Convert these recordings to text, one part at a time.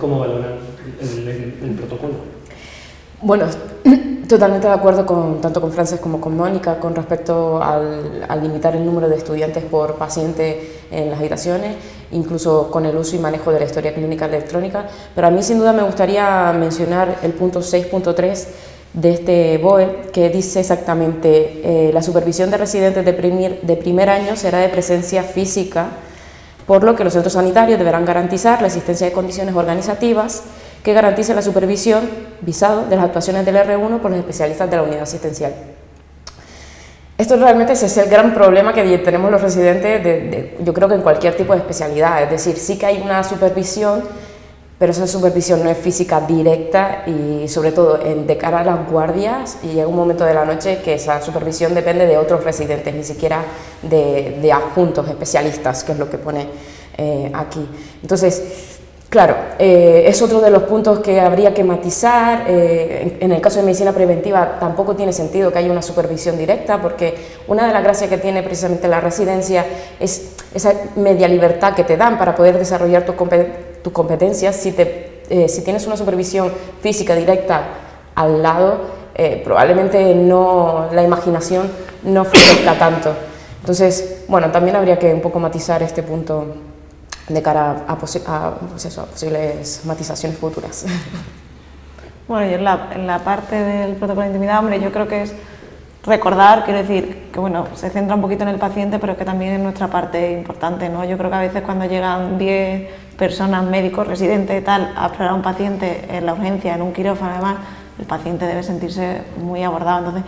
cómo valoran el protocolo. Bueno, totalmente de acuerdo tanto con Frances como con Mónica con respecto al limitar el número de estudiantes por paciente en las habitaciones, incluso con el uso y manejo de la historia clínica electrónica, pero a mí sin duda me gustaría mencionar el punto 6.3 de este BOE, que dice exactamente la supervisión de residentes de primer año será de presencia física, por lo que los centros sanitarios deberán garantizar la existencia de condiciones organizativas que garantice la supervisión visado de las actuaciones del R1 por los especialistas de la unidad asistencial. Esto realmente es el gran problema que tenemos los residentes, yo creo que en cualquier tipo de especialidad, es decir, sí que hay una supervisión, pero esa supervisión no es física directa y sobre todo de cara a las guardias, y llega un momento de la noche que esa supervisión depende de otros residentes, ni siquiera de adjuntos especialistas, que es lo que pone aquí. Entonces, claro, es otro de los puntos que habría que matizar. En el caso de medicina preventiva tampoco tiene sentido que haya una supervisión directa, porque una de las gracias que tiene precisamente la residencia es esa media libertad que te dan para poder desarrollar tus competencias. Si tienes una supervisión física directa al lado, probablemente la imaginación no florezca tanto. Entonces, bueno, también habría que un poco matizar este punto de cara a posibles matizaciones futuras. Bueno, yo en la parte del protocolo de intimidad, hombre, yo creo que es recordar, quiero decir, que bueno, se centra un poquito en el paciente, pero que también es nuestra parte importante, ¿no? Yo creo que a veces cuando llegan 10 personas, médicos, residentes, tal, a explorar a un paciente en la urgencia, en un quirófano, además, el paciente debe sentirse muy abordado. Entonces,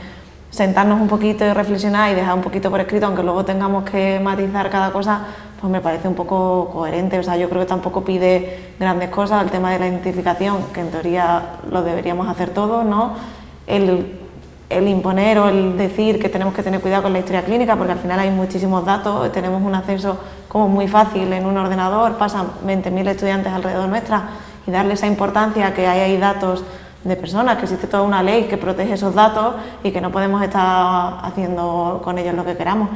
sentarnos un poquito y reflexionar y dejar un poquito por escrito, aunque luego tengamos que matizar cada cosa, pues me parece un poco coherente. O sea, yo creo que tampoco pide grandes cosas. El tema de la identificación, que en teoría lo deberíamos hacer todos, ¿no? El imponer o el decir que tenemos que tener cuidado con la historia clínica, porque al final hay muchísimos datos, tenemos un acceso como muy fácil en un ordenador, pasan 20.000 estudiantes alrededor nuestra, y darle esa importancia a que hay datos de personas, que existe toda una ley que protege esos datos y que no podemos estar haciendo con ellos lo que queramos.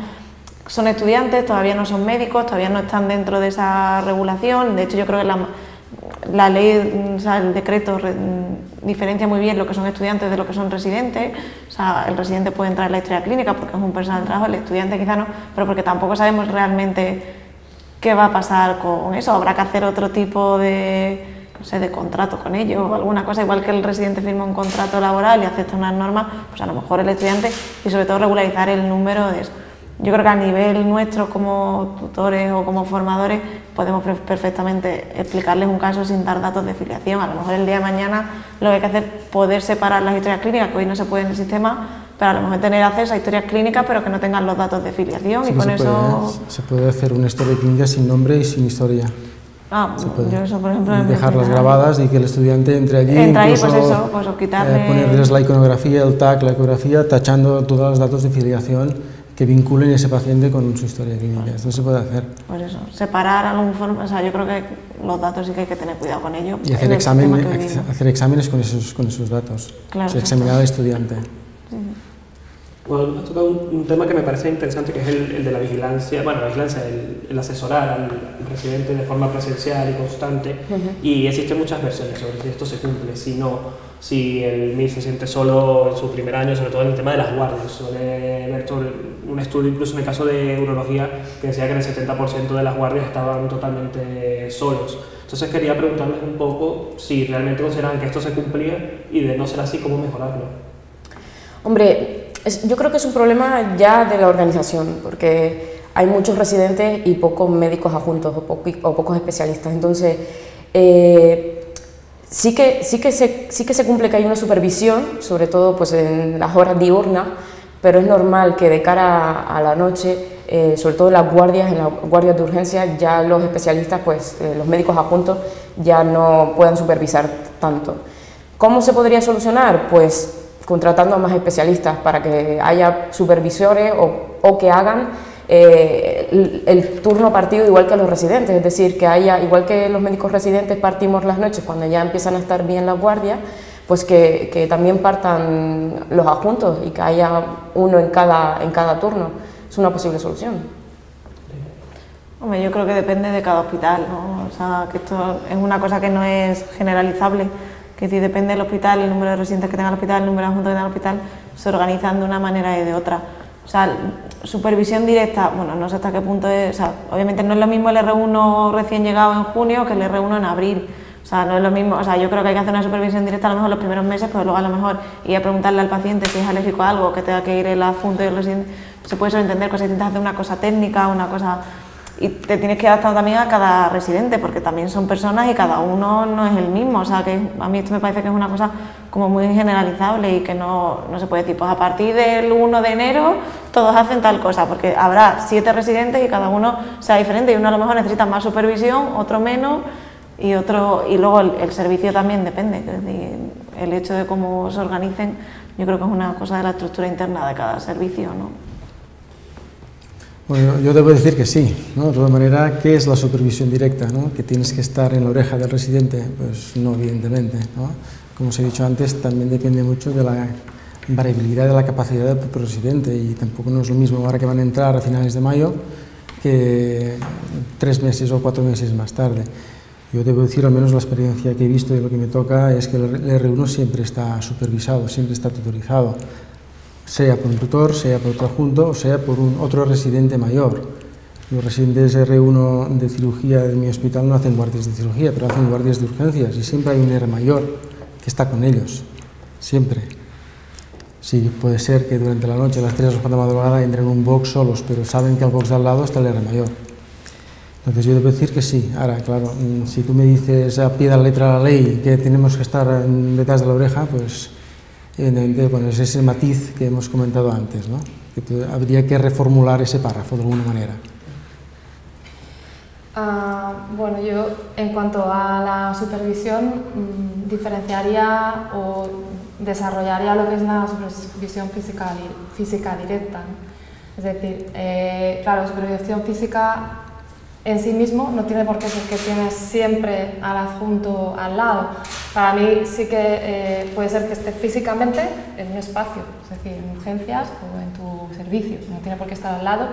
Son estudiantes, todavía no son médicos, todavía no están dentro de esa regulación. De hecho, yo creo que la ley, o sea, el decreto diferencia muy bien lo que son estudiantes de lo que son residentes. O sea, el residente puede entrar en la historia clínica porque es un personal de trabajo, el estudiante quizá no, pero porque tampoco sabemos realmente qué va a pasar con eso. Habrá que hacer otro tipo de, no sé, de contrato con ellos o alguna cosa, igual que el residente firma un contrato laboral y acepta unas normas, pues a lo mejor el estudiante, y sobre todo regularizar el número de eso. Yo creo que a nivel nuestro como tutores o como formadores podemos perfectamente explicarles un caso sin dar datos de filiación. A lo mejor el día de mañana lo que hay que hacer es poder separar las historias clínicas, que hoy no se puede en el sistema, pero a lo mejor tener acceso a historias clínicas pero que no tengan los datos de filiación. Sí, y con eso se puede hacer una historia clínica sin nombre y sin historia. Yo eso, por ejemplo, y dejarlas grabadas y que el estudiante entre allí, entra ahí, incluso pues eso, pues o quitarle... ponerles la iconografía, el tag, la ecografía, tachando todos los datos de filiación que vinculen ese paciente con su historia clínica. Esto se puede hacer. Pues eso, separar algún forma, o sea, yo creo que los datos sí que hay que tener cuidado con ellos. Y hacer exámenes con esos datos. Claro, o sea, examinar al estudiante. Sí. Bueno, has tocado un tema que me parece interesante, que es el de la vigilancia, bueno, la vigilancia, el asesorar al residente de forma presencial y constante, y existen muchas versiones sobre si esto se cumple, si el MIR se siente solo en su primer año, sobre todo en el tema de las guardias. Suele ver un estudio, incluso en el caso de urología, que decía que el 70% de las guardias estaban totalmente solos. Entonces quería preguntarles un poco si realmente consideran que esto se cumplía, y de no ser así, ¿cómo mejorarlo? Hombre, yo creo que es un problema ya de la organización, porque hay muchos residentes y pocos médicos adjuntos o pocos especialistas. Entonces, sí que se cumple que hay una supervisión, sobre todo pues en las horas diurnas, pero es normal que de cara a la noche, sobre todo en las guardias de urgencia, ya los especialistas, pues los médicos adjuntos, ya no puedan supervisar tanto. ¿Cómo se podría solucionar? Pues contratando a más especialistas para que haya supervisores o que hagan el turno partido igual que los residentes, es decir, que haya, igual que los médicos residentes partimos las noches cuando ya empiezan a estar bien las guardias, pues que también partan los adjuntos y que haya uno en cada turno. Es una posible solución. Hombre, yo creo que depende de cada hospital, ¿no? O sea, que esto es una cosa que no es generalizable, que si depende del hospital, el número de residentes que tenga el hospital, el número de adjuntos que tenga el hospital, se organizan de una manera y de otra. O sea, supervisión directa, bueno, no sé hasta qué punto es, o sea, obviamente no es lo mismo el R1 recién llegado en junio que el R1 en abril. O sea, no es lo mismo, o sea, yo creo que hay que hacer una supervisión directa a lo mejor los primeros meses, pero luego a lo mejor ir a preguntarle al paciente si es alérgico a algo, que tenga que ir el adjunto y el residente, se puede sobreentender cosas distintas, hacer una cosa técnica, una cosa... Y te tienes que adaptar también a cada residente, porque también son personas y cada uno no es el mismo, o sea, que a mí esto me parece que es una cosa como muy generalizable y que no se puede decir, pues a partir del 1 de enero todos hacen tal cosa, porque habrá 7 residentes y cada uno sea diferente y uno a lo mejor necesita más supervisión, otro menos... y luego el servicio también depende, es decir, el hecho de cómo se organicen, yo creo que es una cosa de la estructura interna de cada servicio, ¿no? Bueno, yo debo decir que sí, ¿no? De todas maneras, ¿qué es la supervisión directa, ¿no? ¿Que tienes que estar en la oreja del residente? Pues no, evidentemente, ¿no? Como os he dicho antes, también depende mucho de la variabilidad de la capacidad del propio residente y tampoco no es lo mismo ahora que van a entrar a finales de mayo que 3 meses o 4 meses más tarde. Yo debo decir, al menos la experiencia que he visto y lo que me toca, es que el R1 siempre está supervisado, siempre está tutorizado, sea por un tutor, sea por otro adjunto o sea por otro residente mayor. Los residentes R1 de cirugía de mi hospital no hacen guardias de cirugía, pero hacen guardias de urgencias y siempre hay un R mayor que está con ellos, siempre. Sí, puede ser que durante la noche, a las 3 o 4 de la madrugada, entren en un box solos, pero saben que al box de al lado está el R mayor. Entonces yo debo decir que sí. Ahora, claro, si tú me dices a pie de la letra de la ley que tenemos que estar detrás de la oreja, pues evidentemente bueno, es ese matiz que hemos comentado antes, ¿no? Que habría que reformular ese párrafo de alguna manera. Bueno, yo en cuanto a la supervisión diferenciaría o desarrollaría lo que es la supervisión física directa, ¿no? Es decir, claro, supervisión física en sí mismo no tiene por qué ser que tienes siempre al adjunto al lado. Para mí sí que puede ser que esté físicamente en un espacio, es decir, en urgencias o en tu servicio, no tiene por qué estar al lado,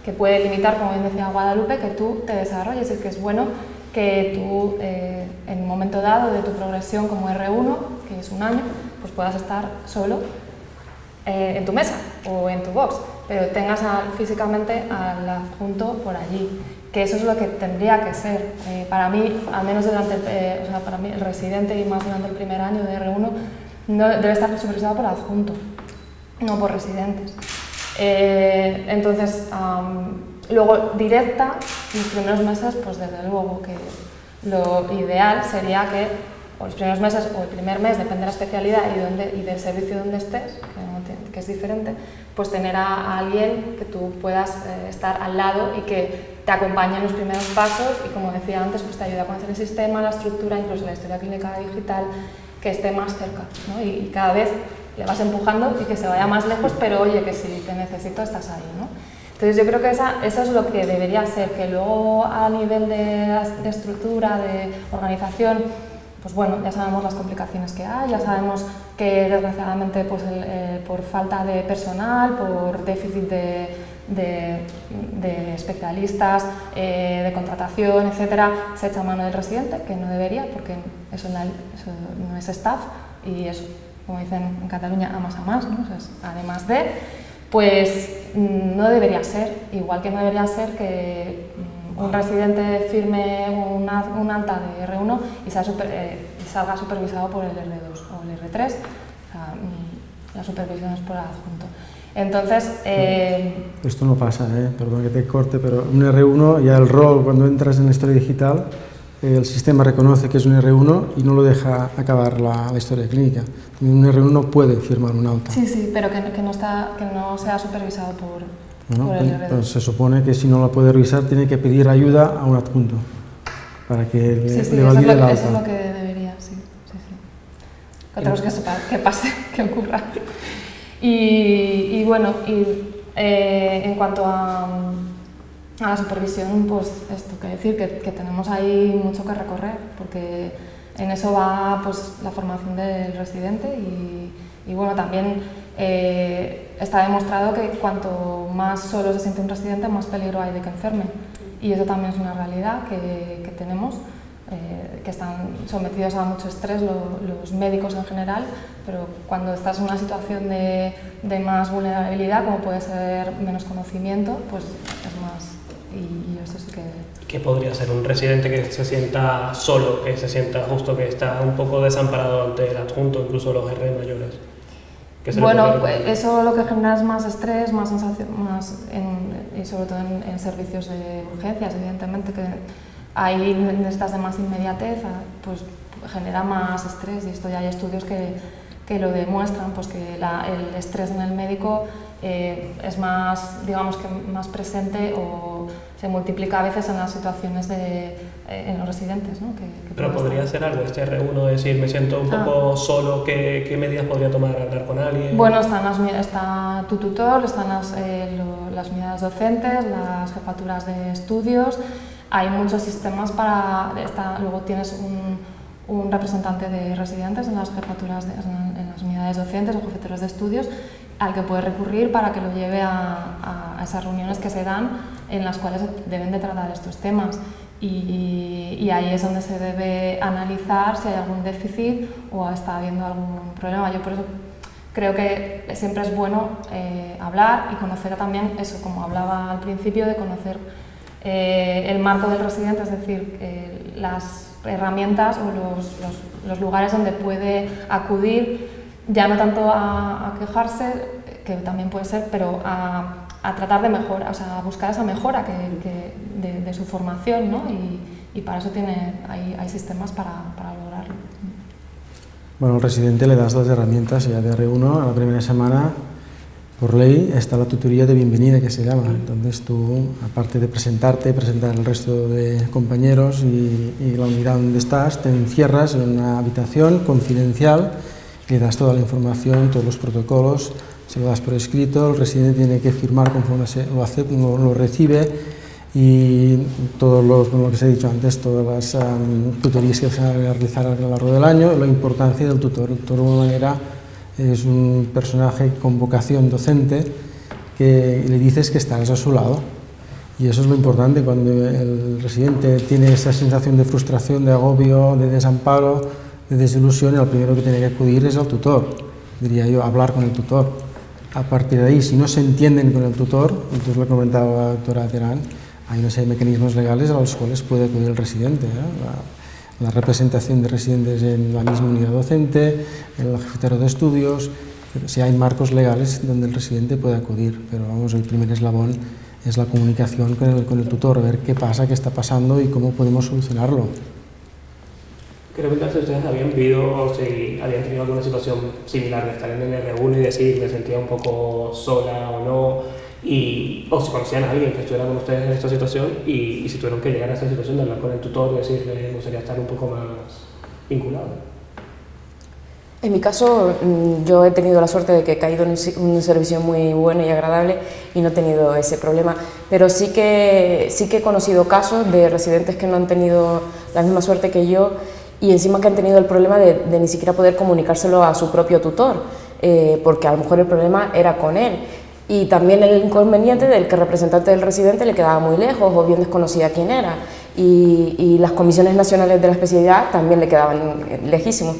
que puede limitar, como bien decía Guadalupe, que tú te desarrolles, es que es bueno que tú en un momento dado de tu progresión como R1, que es un año, pues puedas estar solo en tu mesa o en tu box, pero tengas físicamente al adjunto por allí. Que eso es lo que tendría que ser. Para mí, al menos durante para mí el residente y más durante el primer año de R1 no, debe estar supervisado por adjunto, no por residentes. Entonces, luego directa, los primeros meses, pues desde luego que lo ideal sería que o los primeros meses o el primer mes, depende de la especialidad y del servicio donde estés, que es diferente, pues tener a alguien que tú puedas estar al lado y que te acompañe en los primeros pasos y, como decía antes, pues te ayude a conocer el sistema, la estructura, incluso la historia clínica digital, que esté más cerca, ¿no? Y cada vez le vas empujando y que se vaya más lejos, pero oye, que si te necesito estás ahí, ¿no? Entonces yo creo que eso es lo que debería ser, que luego a nivel de estructura, de organización, pues bueno, ya sabemos las complicaciones que hay, ya sabemos que desgraciadamente pues por falta de personal, por déficit de especialistas, de contratación, etcétera, se echa mano del residente, que no debería, porque eso no es staff y es, como dicen en Cataluña, a más, ¿no? O sea, además de, pues no debería ser, igual que no debería ser que un residente firme un alta de R1 y salga supervisado por el R2 o el R3, o sea, la supervisión es por el adjunto. Entonces... Esto no pasa, perdón que te corte, pero un R1, ya el rol, cuando entras en la historia digital, el sistema reconoce que es un R1 y no lo deja acabar la historia clínica. Un R1 no puede firmar un alta. Sí, pero que no sea supervisado por el R2. Pues se supone que si no lo puede revisar tiene que pedir ayuda a un adjunto para que le valide el alta. Eso es lo que debería, sí. Otra cosa que pase, que ocurra. Y bueno, en cuanto a la supervisión, pues esto, que decir que tenemos ahí mucho que recorrer, porque en eso va pues la formación del residente y bueno, también está demostrado que cuanto más solo se siente un residente, más peligro hay de que enferme. y eso también es una realidad que tenemos, que están sometidos a mucho estrés los médicos en general, pero cuando estás en una situación de más vulnerabilidad, como puede ser menos conocimiento, pues es más, y eso sí que... ¿Qué podría ser un residente que se sienta solo, que se sienta justo que está un poco desamparado ante el adjunto, incluso los R mayores? Bueno, pues eso lo que genera es más estrés, más sensación, y sobre todo en servicios de urgencias, evidentemente, que ahí necesitas de más inmediatez, pues genera más estrés, y esto ya hay estudios que lo demuestran, pues que el estrés en el médico es más, digamos que más presente o se multiplica a veces en las situaciones en los residentes, ¿no? Pero podría ser algo, este R1, decir, me siento un poco solo, ¿qué medidas podría tomar? ¿Hablar con alguien? Bueno, está tu tutor, están las unidades docentes, las jefaturas de estudios, hay muchos sistemas luego tienes un representante de residentes en las jefaturas, en las unidades docentes o jefaturas de estudios, al que puedes recurrir para que lo lleve a esas reuniones que se dan en las cuales deben de tratar estos temas. Y ahí es donde se debe analizar si hay algún déficit o está habiendo algún problema. Yo por eso creo que siempre es bueno hablar y conocer también eso, como hablaba al principio, de conocer el marco del residente, es decir, las herramientas o los lugares donde puede acudir, ya no tanto a quejarse, que también puede ser, pero a tratar de mejorar, o sea, a buscar esa mejora de su formación, ¿no? Y para eso hay sistemas para lograrlo. Bueno, al residente le das las herramientas ya de R1 a la primera semana. Por ley está la tutoría de bienvenida, que se llama. Entonces tú, aparte de presentarte, presentar al resto de compañeros y la unidad donde estás, te encierras en una habitación confidencial, le das toda la información, todos los protocolos, se lo das por escrito, el residente tiene que firmar conforme lo recibe, y todos lo que se ha dicho antes, todas las tutorías que se van a realizar a lo largo del año, la importancia del tutor. El tutor, de alguna manera, es un personaje con vocación docente que le dices que estarás a su lado, y eso es lo importante. Cuando el residente tiene esa sensación de frustración, de agobio, de desamparo, de desilusión, el primero que tiene que acudir es al tutor, diría yo, hablar con el tutor. A partir de ahí, si no se entienden con el tutor, entonces lo comentaba la doctora Terán, hay una serie de mecanismos legales a los cuales puede acudir el residente, la representación de residentes en la misma unidad docente, en el jefatura de estudios, si hay marcos legales donde el residente puede acudir, pero vamos, el primer eslabón es la comunicación con el tutor, a ver qué pasa, qué está pasando y cómo podemos solucionarlo. Quiero preguntar si ustedes habían vivido o si habían tenido alguna situación similar de estar en el R1 y decir, me sentía un poco sola o no, o si conocían a alguien que estuviera con ustedes en esta situación y si tuvieron que llegar a esta situación de hablar con el tutor y decirle, me gustaría estar un poco más vinculado. En mi caso, yo he tenido la suerte de que he caído en un servicio muy bueno y agradable y no he tenido ese problema, pero sí que he conocido casos de residentes que no han tenido la misma suerte que yo, y encima que han tenido el problema de ni siquiera poder comunicárselo a su propio tutor, porque a lo mejor el problema era con él, y también el inconveniente del que el representante del residente le quedaba muy lejos o bien desconocía quién era, y las comisiones nacionales de la especialidad también le quedaban lejísimos.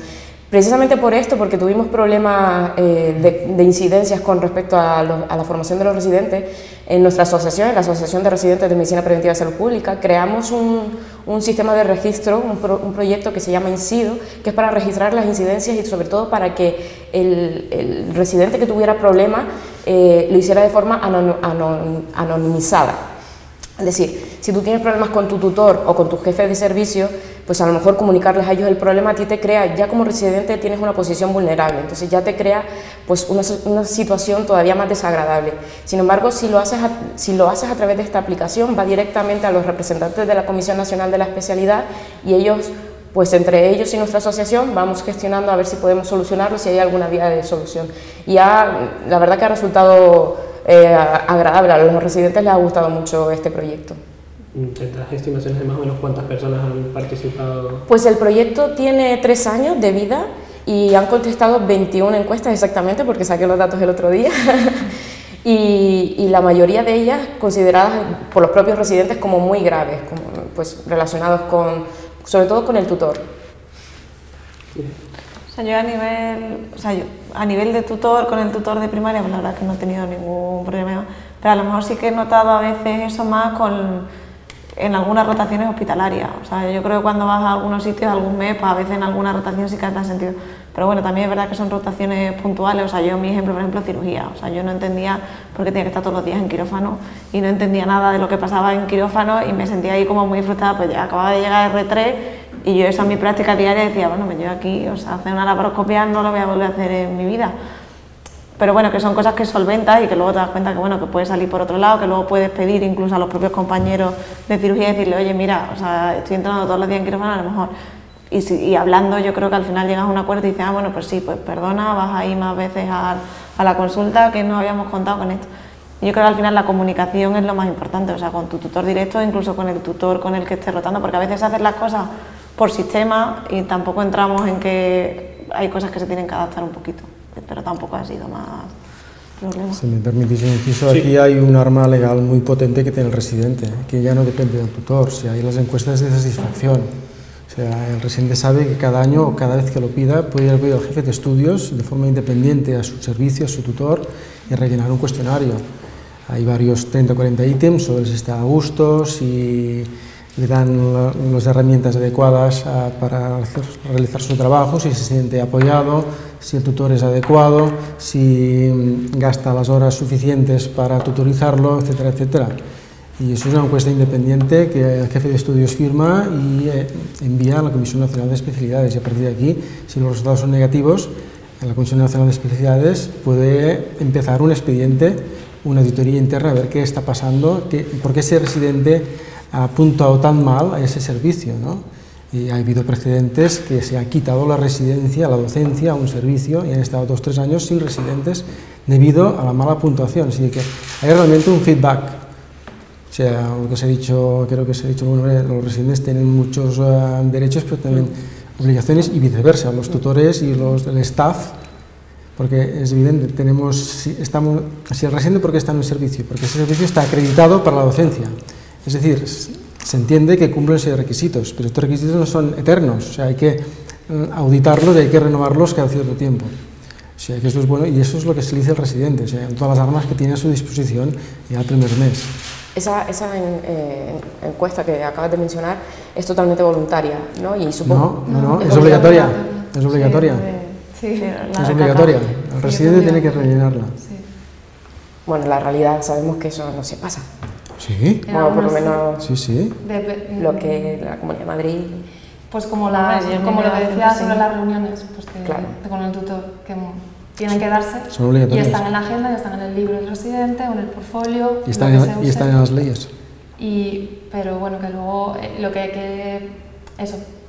Precisamente por esto, porque tuvimos problemas de incidencias con respecto a la formación de los residentes, en nuestra asociación, la Asociación de Residentes de Medicina Preventiva de Salud Pública, creamos un sistema de registro, un proyecto que se llama INCIDO, que es para registrar las incidencias y sobre todo para que el residente que tuviera problemas lo hiciera de forma anonimizada. Es decir, si tú tienes problemas con tu tutor o con tu jefe de servicio, pues a lo mejor comunicarles a ellos el problema a ti te crea, ya como residente tienes una posición vulnerable, entonces ya te crea pues una situación todavía más desagradable. Sin embargo, si lo haces a través de esta aplicación, va directamente a los representantes de la Comisión Nacional de la Especialidad, y ellos, pues entre ellos y nuestra asociación, vamos gestionando a ver si podemos solucionarlo, si hay alguna vía de solución. Y ya, la verdad que ha resultado agradable, a los residentes les ha gustado mucho este proyecto. ¿Tendrás estimaciones de más o menos cuántas personas han participado? Pues el proyecto tiene 3 años de vida y han contestado 21 encuestas exactamente, porque saqué los datos el otro día. y la mayoría de ellas consideradas por los propios residentes como muy graves, como, pues, relacionados sobre todo con el tutor. O sea, yo a nivel de tutor, con el tutor de primaria, pues la verdad que no he tenido ningún problema, pero a lo mejor sí que he notado a veces eso más en algunas rotaciones hospitalarias. O sea, yo creo que cuando vas a algunos sitios, algún mes, pues a veces en alguna rotación sí que te has sentido. Pero bueno, también es verdad que son rotaciones puntuales. O sea, yo mi ejemplo, por ejemplo, cirugía. O sea, yo no entendía por qué tenía que estar todos los días en quirófano y no entendía nada de lo que pasaba en quirófano y me sentía ahí como muy frustrada, pues ya acababa de llegar R3 y yo esa en mi práctica diaria decía, bueno, me llevo aquí, o sea, hacer una laparoscopia no lo voy a volver a hacer en mi vida. Pero bueno, que son cosas que solventas y que luego te das cuenta que, bueno, que puedes salir por otro lado, que luego puedes pedir incluso a los propios compañeros de cirugía y decirle, oye, mira, o sea, estoy entrando todos los días en quirófano, a lo mejor. Y hablando, yo creo que al final llegas a un acuerdo y dices, ah, bueno, pues sí, pues perdona, vas a ir más veces a la consulta, que no habíamos contado con esto. Y yo creo que al final la comunicación es lo más importante, o sea, con tu tutor directo, incluso con el tutor con el que estés rotando, porque a veces haces las cosas por sistema y tampoco entramos en que hay cosas que se tienen que adaptar un poquito, pero tampoco ha sido más problema. Si me permitís un inciso, sí. Aquí hay un arma legal muy potente que tiene el residente, que ya no depende del tutor, o sea, hay las encuestas de satisfacción. O sea, el residente sabe que cada año o cada vez que lo pida puede ir a pedir al jefe de estudios de forma independiente a su servicio, a su tutor, y rellenar un cuestionario. Hay varios 30 o 40 ítems sobre si está a gusto, si le dan las herramientas adecuadas para realizar su trabajo, si se siente apoyado, si el tutor es adecuado, si gasta las horas suficientes para tutorizarlo, etcétera, etcétera. Y eso es una encuesta independiente que el jefe de estudios firma y envía a la Comisión Nacional de Especialidades. Y a partir de aquí, si los resultados son negativos, la Comisión Nacional de Especialidades puede empezar un expediente, una auditoría interna, a ver qué está pasando, por qué ese residente ha puntuado tan mal a ese servicio, ¿no? Y ha habido precedentes que se ha quitado la residencia, la docencia a un servicio y han estado 2 o 3 años sin residentes debido a la mala puntuación. Así que hay realmente un feedback. O sea, lo que se ha dicho, creo que se ha dicho, bueno, los residentes tienen muchos derechos, pero también obligaciones y viceversa, los tutores y el staff, porque es evidente, si el residente, ¿por qué está en un servicio? Porque ese servicio está acreditado para la docencia. Es decir, se entiende que cumplen ese requisitos, pero estos requisitos no son eternos, o sea, hay que auditarlos y hay que renovarlos cada cierto tiempo. O sea, que esto es bueno y eso es lo que se le dice al residente, o sea, todas las armas que tiene a su disposición ya al primer mes. Esa encuesta que acabas de mencionar es totalmente voluntaria, ¿no? Y supongo, no, es obligatoria. Es obligatoria. Sí, es obligatoria. El residente tiene que rellenarla. Sí. Bueno, en la realidad sabemos que eso no se pasa. Sí. Bueno, por lo menos sí. Lo que la Comunidad de Madrid. Pues como lo que decía sobre las reuniones, pues que claro, con el tutor, que tienen que darse y están en la agenda, y están en el libro del residente o en el portfolio. Y están en las leyes. Pero bueno, que luego lo que hay que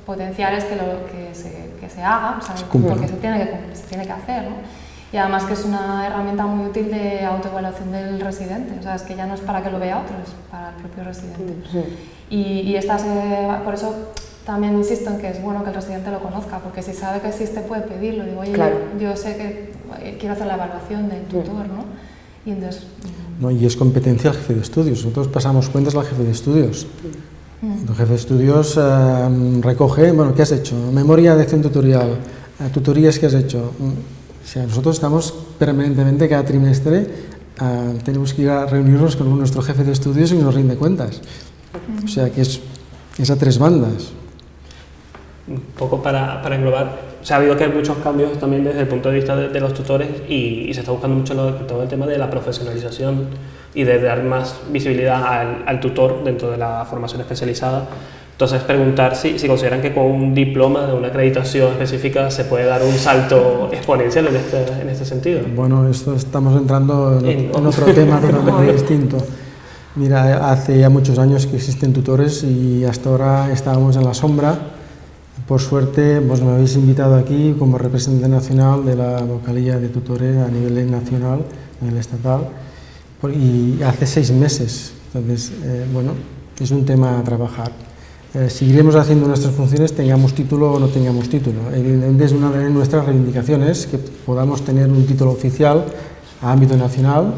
potenciar es que se haga, o sea, porque se tiene que hacer, ¿no? Y además que es una herramienta muy útil de autoevaluación del residente, o sea, es que ya no es para que lo vea otro, es para el propio residente. Y por eso también insisto en que es bueno que el residente lo conozca, porque si sabe que existe puede pedirlo. Digo, oye, claro, yo sé que quiero hacer la evaluación del tutor, ¿no? Y entonces... No, y es competencia del jefe de estudios. Nosotros pasamos cuentas al jefe de estudios. El jefe de estudios recoge, bueno, ¿qué has hecho? Memoria de acción tutorial, tutorías que has hecho. O sea, nosotros estamos permanentemente, cada trimestre, tenemos que ir a reunirnos con nuestro jefe de estudios y nos rinde cuentas. O sea, que es a 3 bandas. Un poco para englobar, se ha habido que hay muchos cambios también desde el punto de vista de los tutores y se está buscando mucho todo el tema de la profesionalización y de dar más visibilidad al tutor dentro de la formación especializada. Entonces, preguntar si consideran que con un diploma de una acreditación específica se puede dar un salto exponencial en este sentido. Bueno, estamos entrando en otro tema totalmente distinto. Mira, hace ya muchos años que existen tutores y hasta ahora estábamos en la sombra. Por suerte, pues me habéis invitado aquí como representante nacional de la vocalía de tutores a nivel nacional, a nivel estatal, y hace 6 meses. Entonces, bueno, es un tema a trabajar. Seguiremos haciendo nuestras funciones, tengamos título o no tengamos título. Evidentemente es una de nuestras reivindicaciones que podamos tener un título oficial a ámbito nacional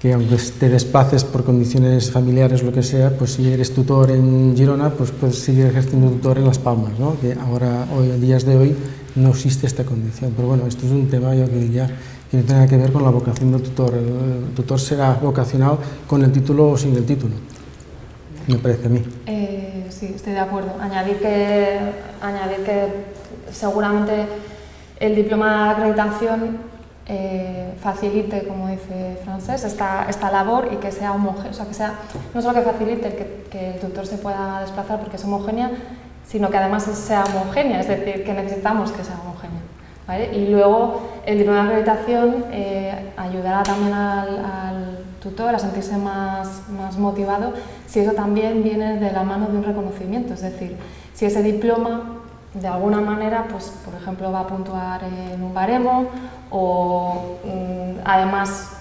que aunque te desplaces por condiciones familiares o lo que sea, pues si eres tutor en Girona, pues puedes seguir ejerciendo tutor en Las Palmas, ¿no? Que ahora, hoy, en días de hoy, no existe esta condición. Pero bueno, esto es un tema, yo diría, que no tiene que ver con la vocación del tutor. El tutor será vocacional con el título o sin el título, me parece a mí. Sí, estoy de acuerdo. Añadir que seguramente el diploma de acreditación facilite, como dice Francesc, esta labor y que sea homogénea, o sea, que sea, no solo que facilite que el tutor se pueda desplazar porque es homogénea, sino que además sea homogénea, es decir, que necesitamos que sea homogénea, ¿vale? Y luego el diploma de acreditación ayudará también al tutor a sentirse más motivado si eso también viene de la mano de un reconocimiento, es decir, si ese diploma de alguna manera, pues, por ejemplo, va a puntuar en un baremo o además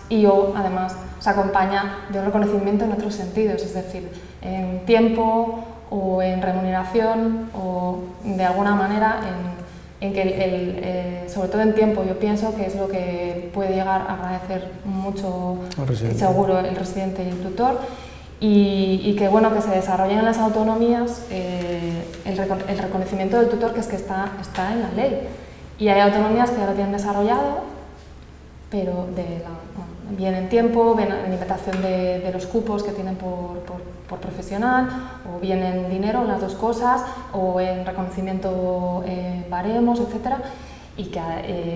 se acompaña de un reconocimiento en otros sentidos, es decir, en tiempo o en remuneración o de alguna manera en que sobre todo en tiempo, yo pienso que es lo que puede llegar a agradecer mucho seguro el residente y el tutor. Y que bueno, que se desarrollen en las autonomías el reconocimiento del tutor, que es que está en la ley. Y hay autonomías que ya lo tienen desarrollado, pero bien en tiempo, bien en limitación de los cupos que tienen por profesional, o bien en dinero, las dos cosas, o en reconocimiento baremos, etcétera.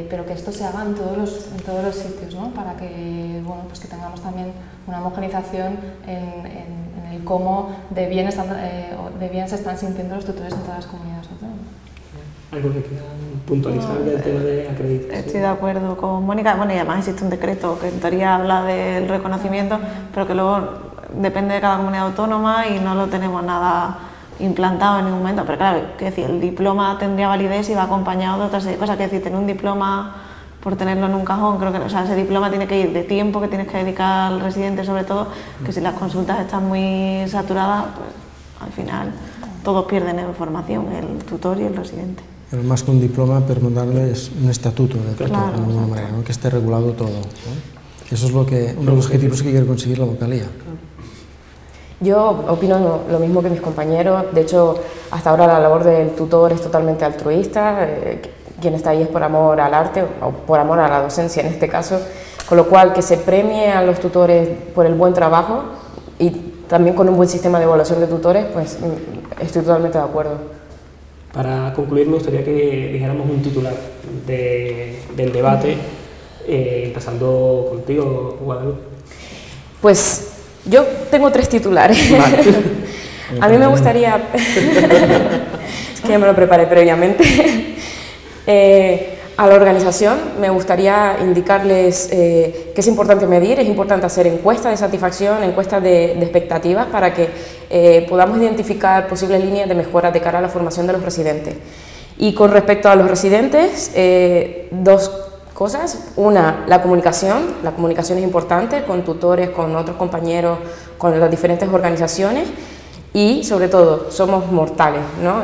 Pero que esto se haga en todos los sitios, ¿no? Para que, bueno, pues que tengamos también una homogenización en el cómo de bien se están sintiendo los tutores en todas las comunidades autónomas. ¿Algo que quieran puntualizar del tema de acreditación? Estoy de acuerdo con Mónica. Bueno, y además existe un decreto que en teoría habla del reconocimiento, pero que luego depende de cada comunidad autónoma y no lo tenemos nada implantado en ningún momento, pero claro, que decir, el diploma tendría validez y va acompañado de otras cosas, que decir, tener un diploma por tenerlo en un cajón, creo que, o sea, ese diploma tiene que ir de tiempo que tienes que dedicar al residente, sobre todo, que si las consultas están muy saturadas, pues al final todos pierden en formación, el tutor y el residente. Pero más que un diploma, permanente es un estatuto del tutor, claro, de alguna manera, ¿no? Que esté regulado todo, ¿no? Eso es uno de los objetivos que quiere conseguir la vocalía. Yo opino lo mismo que mis compañeros. De hecho, hasta ahora la labor del tutor es totalmente altruista. Quien está ahí es por amor al arte o por amor a la docencia en este caso, con lo cual que se premie a los tutores por el buen trabajo y también con un buen sistema de evaluación de tutores, pues estoy totalmente de acuerdo. Para concluir, me gustaría que dijéramos un titular del debate, empezando contigo, Guadalupe. Pues yo tengo 3 titulares. Vale. A mí me gustaría, es que ya me lo preparé previamente, a la organización me gustaría indicarles que es importante medir, es importante hacer encuestas de satisfacción, encuestas de expectativas para que podamos identificar posibles líneas de mejora de cara a la formación de los residentes. Y con respecto a los residentes, 2 cosas. Una, la comunicación es importante con tutores, con otros compañeros, con las diferentes organizaciones y sobre todo somos mortales, ¿no?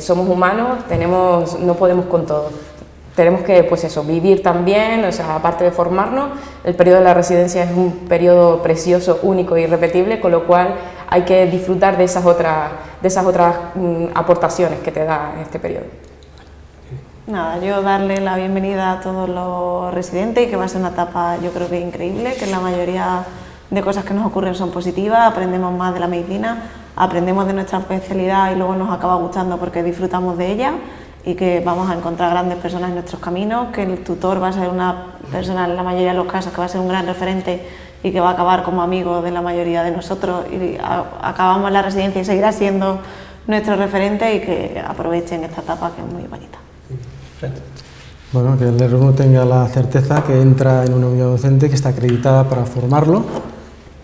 Somos humanos, no podemos con todo. Tenemos que, pues eso, vivir también, o sea, aparte de formarnos, el periodo de la residencia es un periodo precioso, único e irrepetible, con lo cual hay que disfrutar de esas otras aportaciones que te da este periodo. Nada, yo darle la bienvenida a todos los residentes y que va a ser una etapa, yo creo que increíble, que la mayoría de cosas que nos ocurren son positivas, aprendemos más de la medicina, aprendemos de nuestra especialidad y luego nos acaba gustando porque disfrutamos de ella y que vamos a encontrar grandes personas en nuestros caminos, que el tutor va a ser una persona, en la mayoría de los casos, que va a ser un gran referente y que va a acabar como amigo de la mayoría de nosotros y acabamos la residencia y seguirá siendo nuestro referente y que aprovechen esta etapa que es muy bonita. Bueno, que el alumno tenga la certeza que entra en una unidad docente que está acreditada para formarlo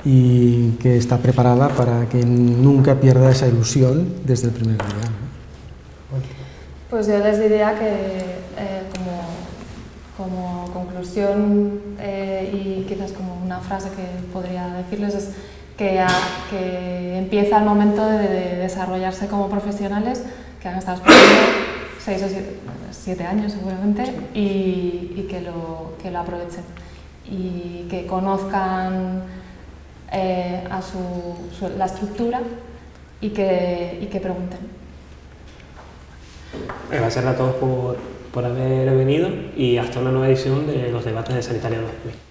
y que está preparada para que nunca pierda esa ilusión desde el primer día, ¿no? Pues yo les diría que como conclusión y quizás como una frase que podría decirles es que empieza el momento de desarrollarse como profesionales, que han estado esperando 6 o 7 años seguramente, y que lo aprovechen. y que conozcan la estructura y que pregunten. Gracias a todos por haber venido y hasta una nueva edición de los debates de Sanitaria 2000.